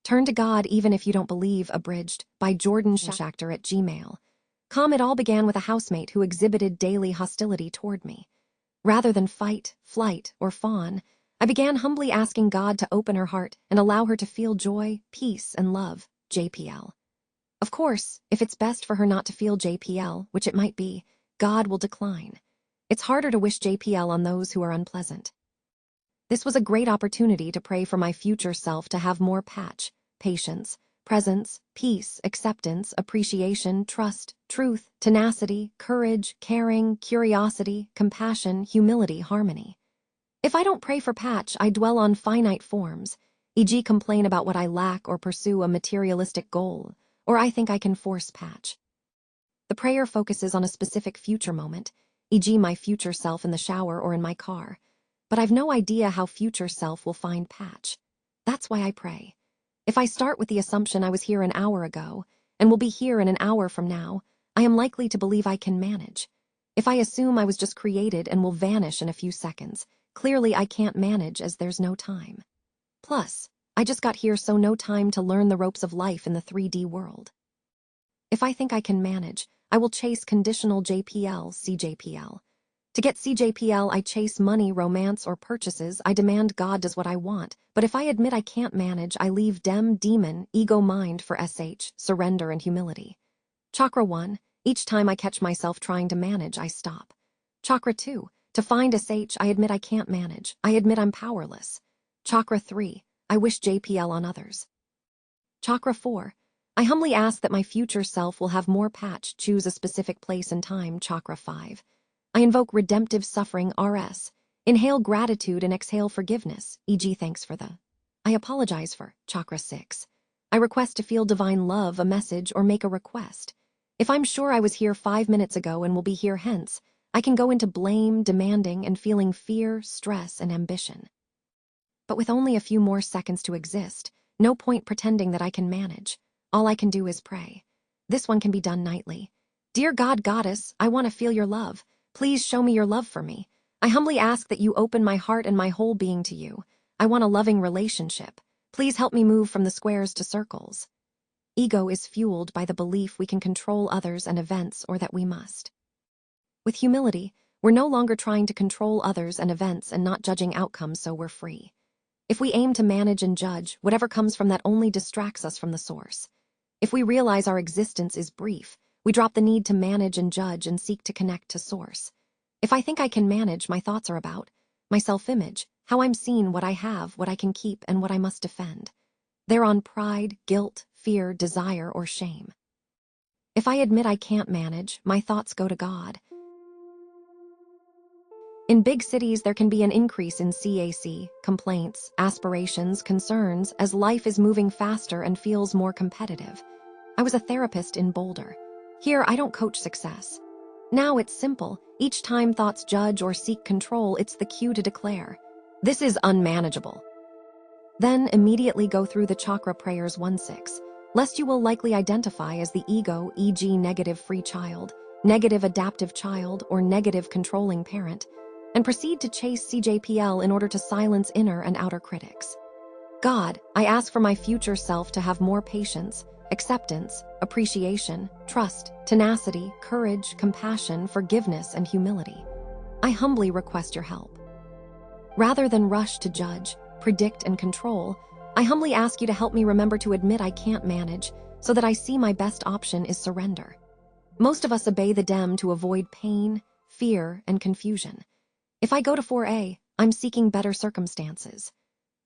Turn to God even if you don't believe, abridged, by Jordan Schachter at Gmail. It all began with a housemate who exhibited daily hostility toward me. Rather than fight, flight, or fawn, I began humbly asking God to open her heart and allow her to feel joy, peace, and love, JPL. Of course, if it's best for her not to feel JPL, which it might be, God will decline. It's harder to wish JPL on those who are unpleasant. This was a great opportunity to pray for my future self to have more patch, patience, presence, peace, acceptance, appreciation, trust, truth, tenacity, courage, caring, curiosity, compassion, humility, harmony. If I don't pray for patch, I dwell on finite forms, e.g. complain about what I lack or pursue a materialistic goal, or I think I can force patch. The prayer focuses on a specific future moment, e.g. my future self in the shower or in my car, but I've no idea how future self will find patch. That's why I pray. If I start with the assumption I was here an hour ago and will be here in an hour from now, I am likely to believe I can manage. If I assume I was just created and will vanish in a few seconds, clearly I can't manage as there's no time. Plus, I just got here, so no time to learn the ropes of life in the 3D world. If I think I can manage, I will chase conditional JPL, CJPL. To get CJPL, I chase money, romance, or purchases. I demand God does what I want, but if I admit I can't manage, I leave demon, ego mind for SH, surrender and humility. Chakra 1, each time I catch myself trying to manage, I stop. Chakra 2, to find SH, I admit I can't manage. I admit I'm powerless. Chakra 3, I wish JPL on others. Chakra 4, I humbly ask that my future self will have more patch, choose a specific place and time. Chakra 5, I invoke redemptive suffering, RS. Inhale gratitude and exhale forgiveness, e.g. thanks for the. I apologize for. Chakra 6, I request to feel divine love, a message, or make a request. If I'm sure I was here 5 minutes ago and will be here hence, I can go into blame, demanding, and feeling fear, stress, and ambition. But with only a few more seconds to exist, no point pretending that I can manage. All I can do is pray. This one can be done nightly. Dear God, Goddess, I want to feel your love. Please show me your love for me. I humbly ask that you open my heart and my whole being to you. I want a loving relationship. Please help me move from the squares to circles. Ego is fueled by the belief we can control others and events, or that we must. With humility, we're no longer trying to control others and events and not judging outcomes, so we're free. If we aim to manage and judge, whatever comes from that only distracts us from the source. If we realize our existence is brief, we drop the need to manage and judge and seek to connect to source. If I think I can manage, my thoughts are about my self-image, how I'm seen, what I have, what I can keep, and what I must defend. They're on pride, guilt, fear, desire, or shame. If I admit I can't manage, my thoughts go to God. In big cities, there can be an increase in CAC, complaints, aspirations, concerns, as life is moving faster and feels more competitive. I was a therapist in Boulder. Here, I don't coach success. Now it's simple. Each time thoughts judge or seek control, it's the cue to declare, this is unmanageable. Then immediately go through the chakra prayers 1-6, lest you will likely identify as the ego, e.g. negative free child, negative adaptive child, or negative controlling parent, and proceed to chase CJPL in order to silence inner and outer critics. God, I ask for my future self to have more patience, acceptance, appreciation, trust, tenacity, courage, compassion, forgiveness, and humility. I humbly request your help. Rather than rush to judge, predict, and control, I humbly ask you to help me remember to admit I can't manage, so that I see my best option is surrender. Most of us obey the dem to avoid pain, fear, and confusion. If I go to 4A, I'm seeking better circumstances.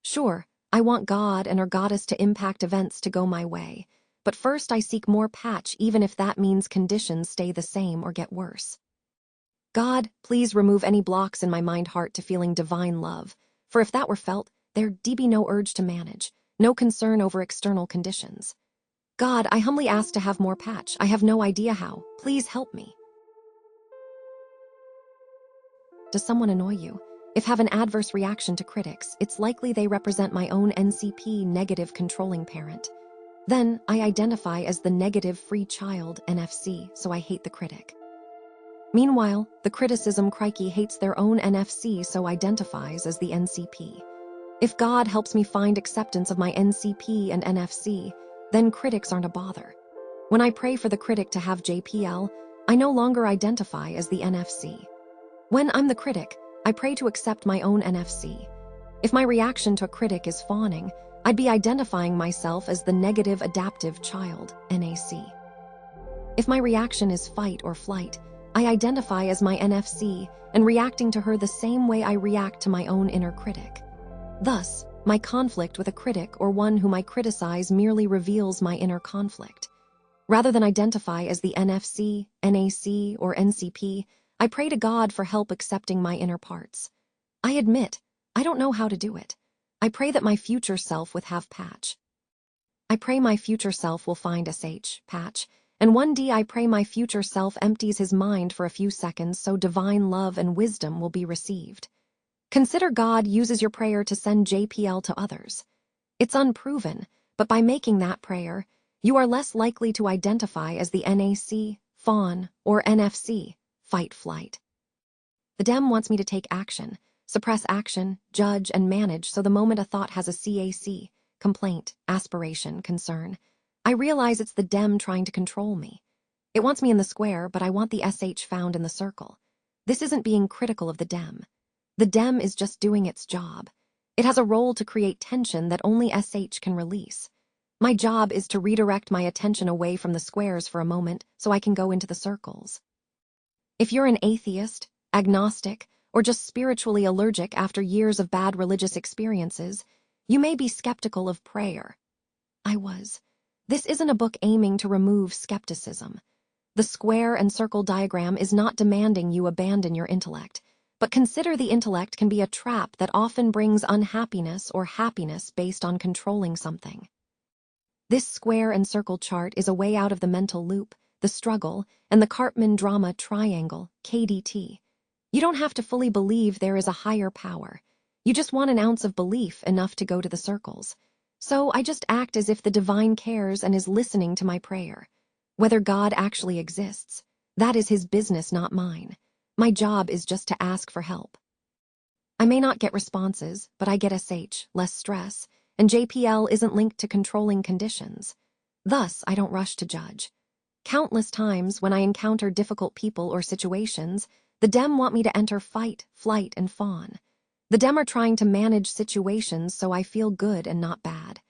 Sure, I want God and or Goddess to impact events to go my way, but first I seek more patch, even if that means conditions stay the same or get worse. God, please remove any blocks in my mind-heart to feeling divine love, for if that were felt, there'd be no urge to manage, no concern over external conditions. God, I humbly ask to have more patch. I have no idea how. Please help me. Does someone annoy you? If have an adverse reaction to critics, it's likely they represent my own NCP, negative controlling parent. Then I identify as the negative free child, NFC, so I hate the critic. Meanwhile, the criticism crikey hates their own NFC, so identifies as the NCP. If God helps me find acceptance of my NCP and NFC, then critics aren't a bother. When I pray for the critic to have JPL, I no longer identify as the NFC. When I'm the critic, I pray to accept my own NFC. If my reaction to a critic is fawning, I'd be identifying myself as the negative adaptive child, NAC. If my reaction is fight or flight, I identify as my NFC and reacting to her the same way I react to my own inner critic. Thus, my conflict with a critic or one whom I criticize merely reveals my inner conflict. Rather than identify as the NFC, NAC, or NCP, I pray to God for help accepting my inner parts. I admit, I don't know how to do it. I pray that my future self will have patch. I pray my future self will find SH, patch, and one day I pray my future self empties his mind for a few seconds so divine love and wisdom will be received. Consider God uses your prayer to send JPL to others. It's unproven, but by making that prayer, you are less likely to identify as the NAC, fawn, or NFC, fight-flight. The Dem wants me to take action, suppress action, judge, and manage so the moment a thought has a CAC, complaint, aspiration, concern, I realize it's the Dem trying to control me. It wants me in the square, but I want the SH found in the circle. This isn't being critical of the Dem. The Dem is just doing its job. It has a role to create tension that only SH can release. My job is to redirect my attention away from the squares for a moment so I can go into the circles. If you're an atheist, agnostic, or just spiritually allergic after years of bad religious experiences, you may be skeptical of prayer. I was. This isn't a book aiming to remove skepticism. The square and circle diagram is not demanding you abandon your intellect, but consider the intellect can be a trap that often brings unhappiness or happiness based on controlling something. This square and circle chart is a way out of the mental loop, the struggle, and the Cartman drama triangle, KDT. You don't have to fully believe there is a higher power. You just want an ounce of belief enough to go to the circles. So I just act as if the divine cares and is listening to my prayer. Whether God actually exists, that is his business, not mine. My job is just to ask for help. I may not get responses, but I get SH, less stress, and JPL isn't linked to controlling conditions. Thus, I don't rush to judge. Countless times when I encounter difficult people or situations, the Dem want me to enter fight, flight, and fawn. The Dem are trying to manage situations so I feel good and not bad.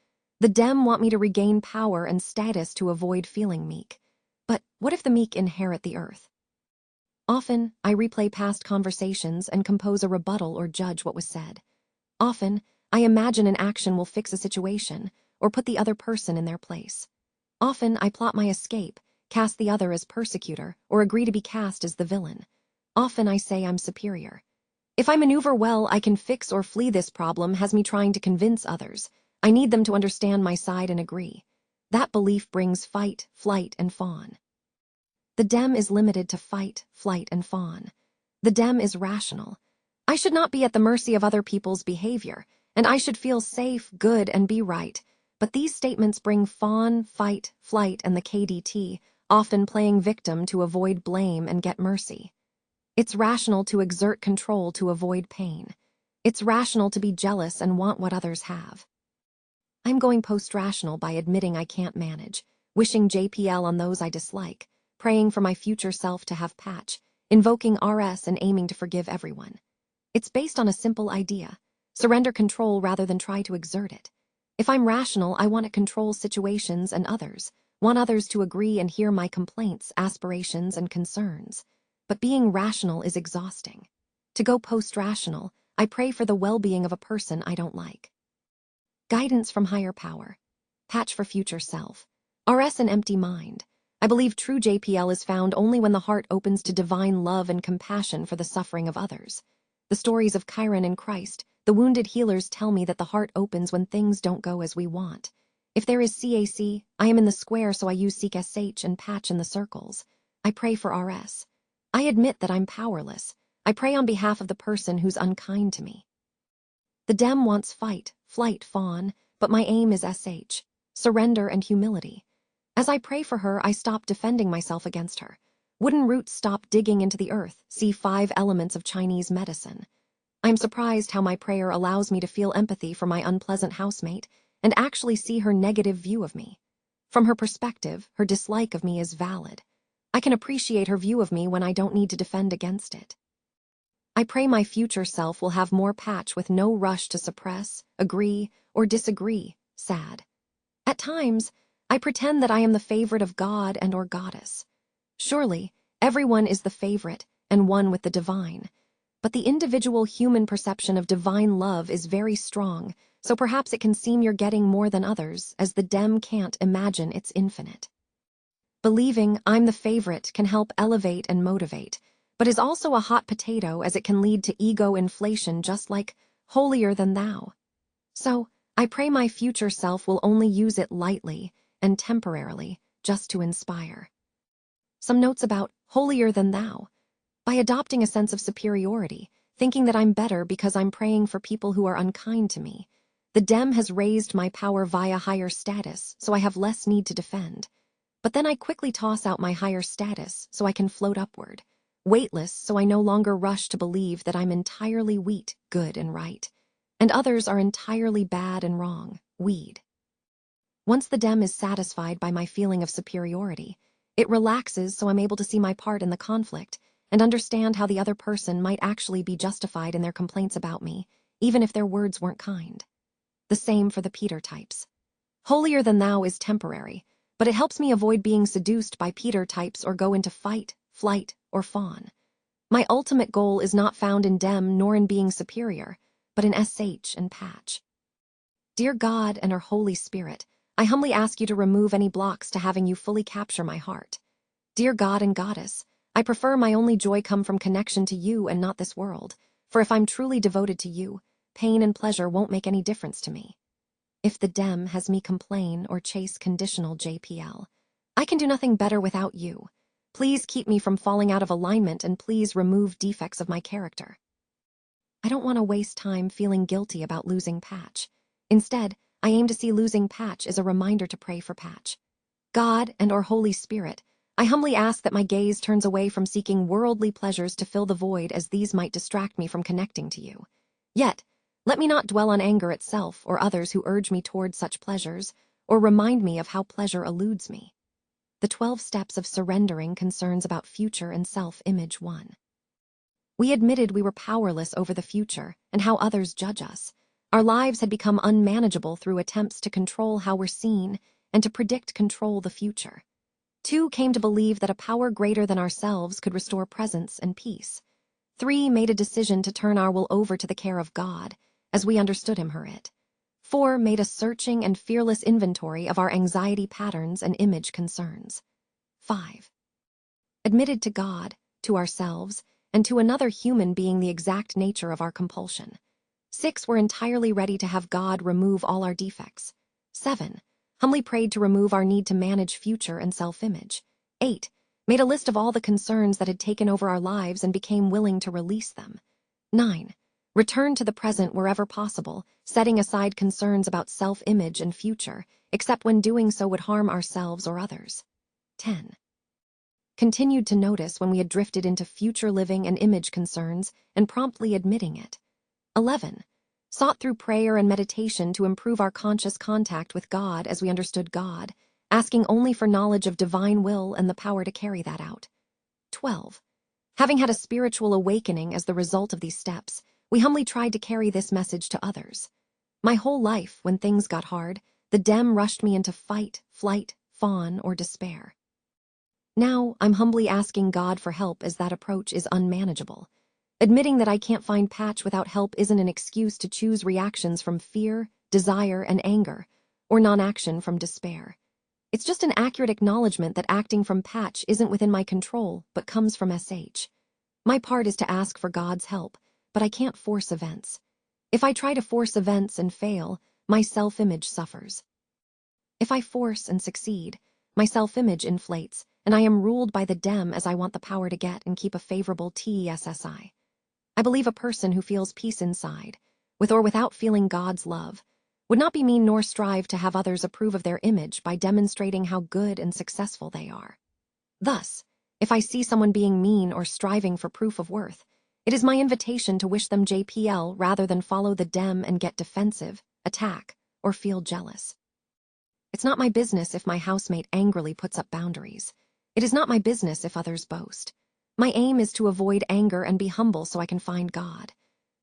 The Dem want me to regain power and status to avoid feeling meek. But what if the meek inherit the earth? Often, I replay past conversations and compose a rebuttal or judge what was said. Often, I imagine an action will fix a situation or put the other person in their place. Often, I plot my escape, cast the other as persecutor, or agree to be cast as the villain. Often, I say I'm superior. If I maneuver well, I can fix or flee this problem has me trying to convince others. I need them to understand my side and agree. That belief brings fight, flight, and fawn. The Dem is limited to fight, flight, and fawn. The Dem is rational. I should not be at the mercy of other people's behavior, and I should feel safe, good, and be right. But these statements bring fawn, fight, flight, and the KDT, often playing victim to avoid blame and get mercy. It's rational to exert control to avoid pain. It's rational to be jealous and want what others have. I'm going post-rational by admitting I can't manage, wishing JPL on those I dislike, praying for my future self to have patch, invoking RS and aiming to forgive everyone. It's based on a simple idea: surrender control rather than try to exert it. If I'm rational, I want to control situations and others, want others to agree and hear my complaints, aspirations, and concerns. But being rational is exhausting. To go post-rational, I pray for the well-being of a person I don't like. Guidance from higher power. Patch for future self. RS an empty mind. I believe true JPL is found only when the heart opens to divine love and compassion for the suffering of others. The stories of Chiron and Christ, the wounded healers tell me that the heart opens when things don't go as we want. If there is CAC, I am in the square, so I use seek SH and patch in the circles. I pray for RS. I admit that I'm powerless. I pray on behalf of the person who's unkind to me. The Dem wants fight, flight, fawn, but my aim is SH, surrender and humility. As I pray for her, I stop defending myself against her. Wooden roots stop digging into the earth, see 5 elements of Chinese medicine. I'm surprised how my prayer allows me to feel empathy for my unpleasant housemate and actually see her negative view of me. From her perspective, her dislike of me is valid. I can appreciate her view of me when I don't need to defend against it. I pray my future self will have more patch with no rush to suppress, agree, or disagree, sad. At times, I pretend that I am the favorite of God and or goddess. Surely, everyone is the favorite and one with the divine. But the individual human perception of divine love is very strong, so perhaps it can seem you're getting more than others, as the dem can't imagine it's infinite. Believing I'm the favorite can help elevate and motivate, but is also a hot potato as it can lead to ego inflation just like holier than thou. So, I pray my future self will only use it lightly and temporarily, just to inspire. Some notes about holier than thou. By adopting a sense of superiority, thinking that I'm better because I'm praying for people who are unkind to me, the dem has raised my power via higher status, so I have less need to defend. But then I quickly toss out my higher status so I can float upward, weightless so I no longer rush to believe that I'm entirely wheat, good and right, and others are entirely bad and wrong, weed. Once the dem is satisfied by my feeling of superiority, it relaxes so I'm able to see my part in the conflict and understand how the other person might actually be justified in their complaints about me, even if their words weren't kind. The same for the Peter types. Holier than thou is temporary, but it helps me avoid being seduced by Peter types or go into fight, flight, or fawn. My ultimate goal is not found in dem nor in being superior, but in SH and patch. Dear God and our Holy Spirit, I humbly ask you to remove any blocks to having you fully capture my heart. Dear God and Goddess, I prefer my only joy come from connection to you and not this world, for if I'm truly devoted to you, pain and pleasure won't make any difference to me. If the dem has me complain or chase conditional JPL, I can do nothing better without you. Please keep me from falling out of alignment and please remove defects of my character. I don't want to waste time feeling guilty about losing patch. Instead, I aim to see losing patch as a reminder to pray for patch. God and or Holy Spirit, I humbly ask that my gaze turns away from seeking worldly pleasures to fill the void as these might distract me from connecting to you. Yet, let me not dwell on anger itself or others who urge me toward such pleasures, or remind me of how pleasure eludes me. The 12 steps of surrendering concerns about future and self-image 1. We admitted we were powerless over the future and how others judge us. Our lives had become unmanageable through attempts to control how we're seen and to predict control the future. 2. Came to believe that a power greater than ourselves could restore presence and peace. 3. Made a decision to turn our will over to the care of God, as we understood him her it. 4. Made a searching and fearless inventory of our anxiety patterns and image concerns. 5. Admitted to God, to ourselves, and to another human being the exact nature of our compulsion. 6. Were entirely ready to have God remove all our defects. 7. Humbly prayed to remove our need to manage future and self-image. 8. Made a list of all the concerns that had taken over our lives and became willing to release them. 9. Returned to the present wherever possible, setting aside concerns about self-image and future, except when doing so would harm ourselves or others. 10. Continued to notice when we had drifted into future living and image concerns and promptly admitting it. 11. Sought through prayer and meditation to improve our conscious contact with God as we understood God, asking only for knowledge of divine will and the power to carry that out. 12. Having had a spiritual awakening as the result of these steps, we humbly tried to carry this message to others. My whole life, when things got hard, the dem rushed me into fight, flight, fawn, or despair. Now, I'm humbly asking God for help as that approach is unmanageable. Admitting that I can't find patch without help isn't an excuse to choose reactions from fear, desire, and anger, or non-action from despair. It's just an accurate acknowledgement that acting from patch isn't within my control, but comes from SH. My part is to ask for God's help, but I can't force events. If I try to force events and fail, my self-image suffers. If I force and succeed, my self-image inflates, and I am ruled by the dem as I want the power to get and keep a favorable TESSI. I believe a person who feels peace inside, with or without feeling God's love, would not be mean nor strive to have others approve of their image by demonstrating how good and successful they are. Thus, if I see someone being mean or striving for proof of worth, It is my invitation to wish them JPL rather than follow the dem and get defensive, attack, or feel jealous. It's not my business if my housemate angrily puts up boundaries. It is not my business if others boast. My aim is to avoid anger and be humble so I can find God.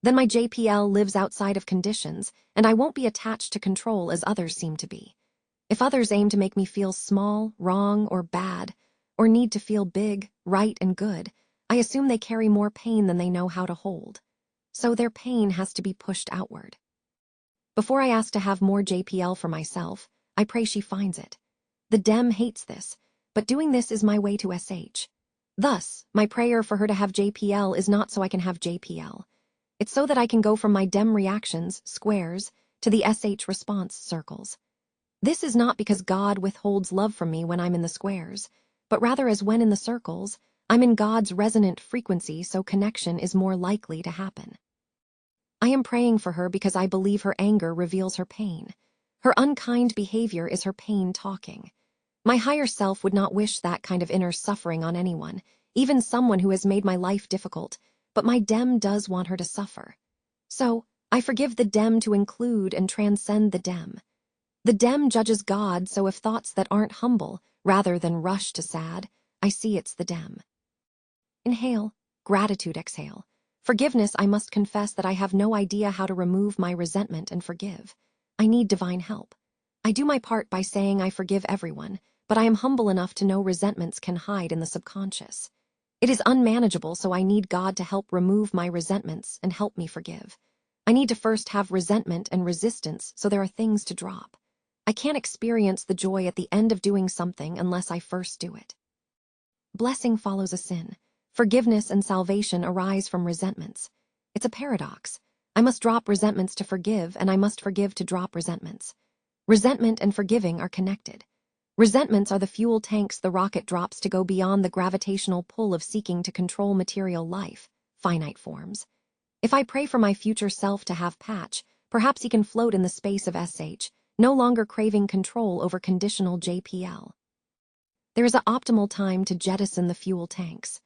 Then my JPL lives outside of conditions, and I won't be attached to control as others seem to be. If others aim to make me feel small, wrong, or bad, or need to feel big, right, and good, I assume they carry more pain than they know how to hold. So their pain has to be pushed outward. Before I ask to have more JPL for myself, I pray she finds it. The dem hates this, but doing this is my way to SH. Thus, my prayer for her to have JPL is not so I can have JPL. It's so that I can go from my dem reactions, squares, to the SH response, circles. This is not because God withholds love from me when I'm in the squares, but rather as when in the circles, I'm in God's resonant frequency, so connection is more likely to happen. I am praying for her because I believe her anger reveals her pain. Her unkind behavior is her pain talking. My higher self would not wish that kind of inner suffering on anyone, even someone who has made my life difficult, but my dem does want her to suffer. So, I forgive the dem to include and transcend the dem. The dem judges God, so if thoughts that aren't humble, rather than rush to sad, I see it's the dem. Inhale, gratitude, exhale. Forgiveness, I must confess that I have no idea how to remove my resentment and forgive. I need divine help. I do my part by saying I forgive everyone, but I am humble enough to know resentments can hide in the subconscious. It is unmanageable, so I need God to help remove my resentments and help me forgive. I need to first have resentment and resistance, so there are things to drop. I can't experience the joy at the end of doing something unless I first do it. Blessing follows a sin. Forgiveness and salvation arise from resentments. It's a paradox. I must drop resentments to forgive, and I must forgive to drop resentments. Resentment and forgiving are connected. Resentments are the fuel tanks the rocket drops to go beyond the gravitational pull of seeking to control material life, finite forms. If I pray for my future self to have patch, perhaps he can float in the space of SH, no longer craving control over conditional JPL. There is an optimal time to jettison the fuel tanks.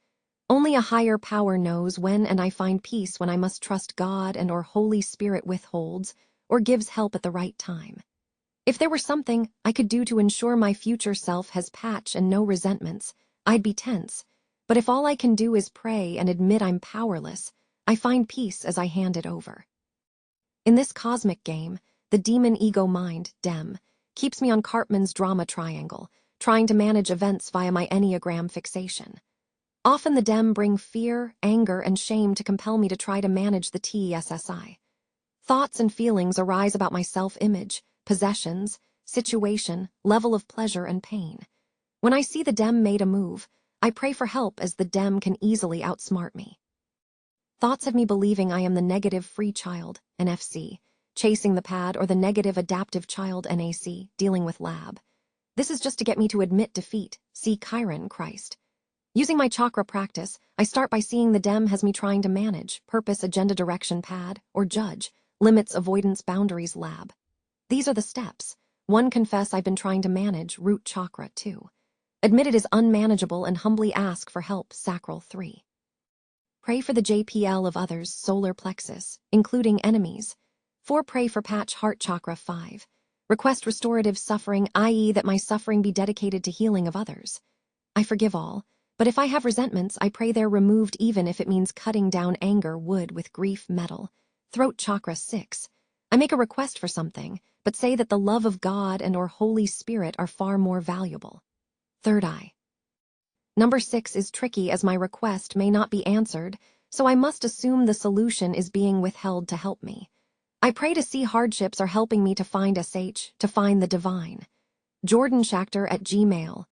Only a higher power knows when, and I find peace when I must trust God and or Holy Spirit withholds or gives help at the right time. If there were something I could do to ensure my future self has patch and no resentments, I'd be tense. But if all I can do is pray and admit I'm powerless, I find peace as I hand it over. In this cosmic game, the demon ego mind, dem, keeps me on Cartman's drama triangle, trying to manage events via my Enneagram fixation. Often the dem bring fear, anger, and shame to compel me to try to manage the TSSI. Thoughts and feelings arise about my self-image, possessions, situation, level of pleasure, and pain. When I see the dem made a move, I pray for help as the dem can easily outsmart me. Thoughts have me believing I am the negative free child, NFC, chasing the pad, or the negative adaptive child, NAC, dealing with lab. This is just to get me to admit defeat, see Chiron, Christ. Using my chakra practice, I start by seeing the dem has me trying to manage, purpose, agenda, direction, pad, or judge, limits, avoidance, boundaries, lab. These are the steps. 1. Confess I've been trying to manage, root chakra. 2. Admit it is unmanageable and humbly ask for help, sacral. 3. Pray for the JPL of others, solar plexus, including enemies. 4. Pray for patch, heart chakra. 5. Request restorative suffering, i.e. that my suffering be dedicated to healing of others. I forgive all, but if I have resentments, I pray they're removed, even if it means cutting down anger, wood, with grief, metal. Throat chakra. 6. I make a request for something, but say that the love of God and or Holy Spirit are far more valuable. Third eye. Number 6 is tricky as my request may not be answered, so I must assume the solution is being withheld to help me. I pray to see hardships are helping me to find SH, to find the divine. Jordan Schachter at Gmail.